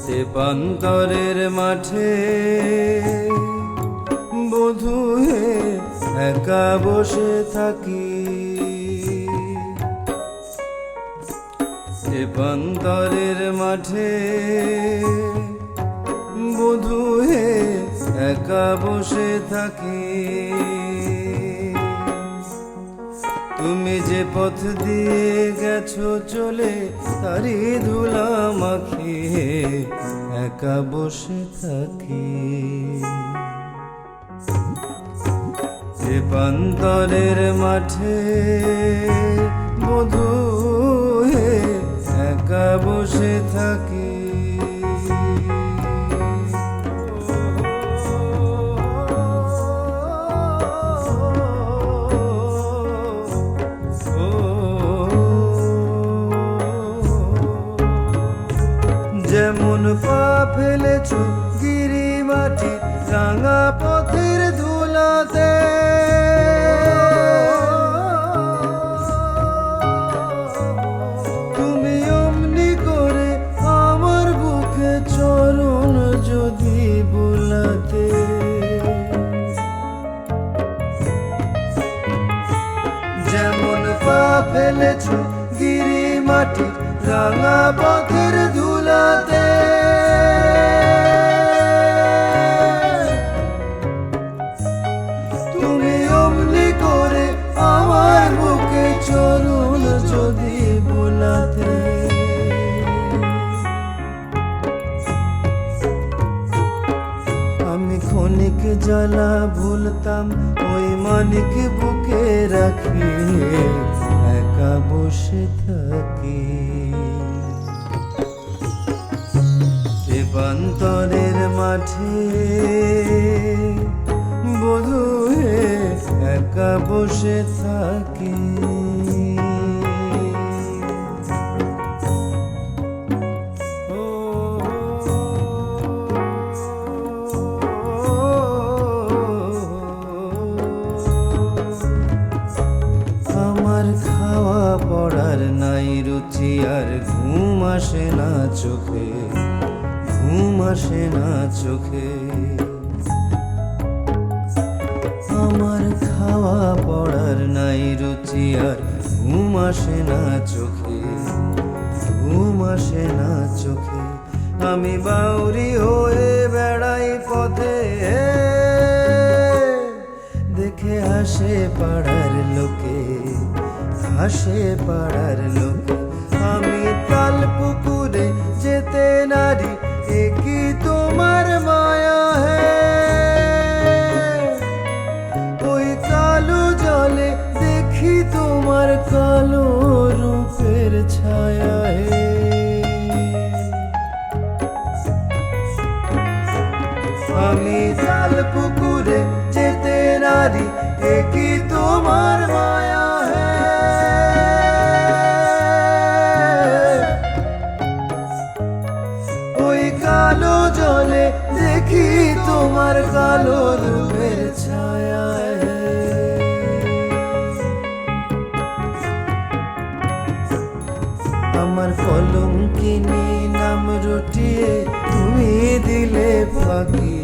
তেপান্তরের মাঠে বধূ হে একা বসে থাকি, তেপান্তরের মাঠে বধূ হে একা বসে থাকি। তুমি যে পথ দিয়ে গেছো চলে তারি ধুলা মাখিয়ে একা বসে থাকি। তেপান্তরের মাঠে বধূ হে একা বসে থাকি। যেমন পা ফেলেছ গিরি মাটি রাঙা পথের ধুলাতে, তুমি অমনি করে আমার বুকে চরণ যদি বোলাতে। যেমন পা ফেলেছ গিরি মাটি রাঙা পথের ধুলাতে, তুমি অমনি করে আমার বুকে চরণ যদি বোলাতে। আমি ক্ষণিক জ্বালা ভুলতাম ওই মানিক বুকে রাখি একা বসে থাকি। তেপান্তরের মাঠে বধূ হে একা বসে থাকি। আমার খাওয়া পড়ার নাই রুচি আর ঘুম আসে না চোখে, ঘুম আসে না চোখে। আমার খাওয়া পড়ার নাই রুচি আর ঘুম আসে না চোখে, ঘুম আসে না চোখে। আমি বাউরি হয়ে বেড়াই পথে, দেখে হাসে পাড়ার লোকে, হাসে পাড়ার লোকে। আমি তাল পুকুরে যেতে নারী কি তোমার মায়া হে, ওই কালো জলে দেখি তোমার কালো রূপের ছায়া হে। আমি তাল পুকুরে যেতে নারী কি তোমার মায়া হে, ওই কালো জলে দেখি তোমার কালো রূপের ছায়া হে। আমার কলঙ্কিনী নাম রটিয়ে তুমি দিলে ফাঁকি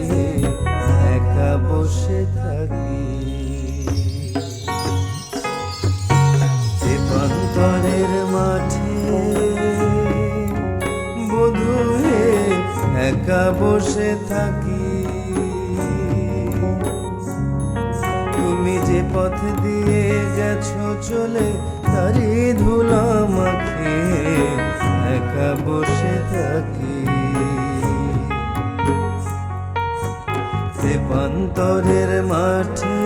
একা বসে থাকি। তেপান্তরের মাঠে বধূ হে একা বসে থাকি। তুমি যে পথ দিয়ে গেছো চলে তারি ধুলা মাখিয়ে একা বসে থাকি। তেপান্তরের মাঠে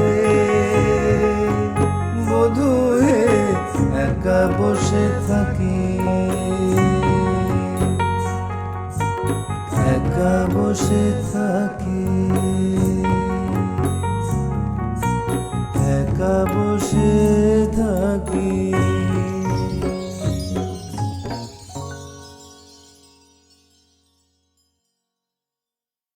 বধূ হে একা বসে থাকি, একা বসে থাকি।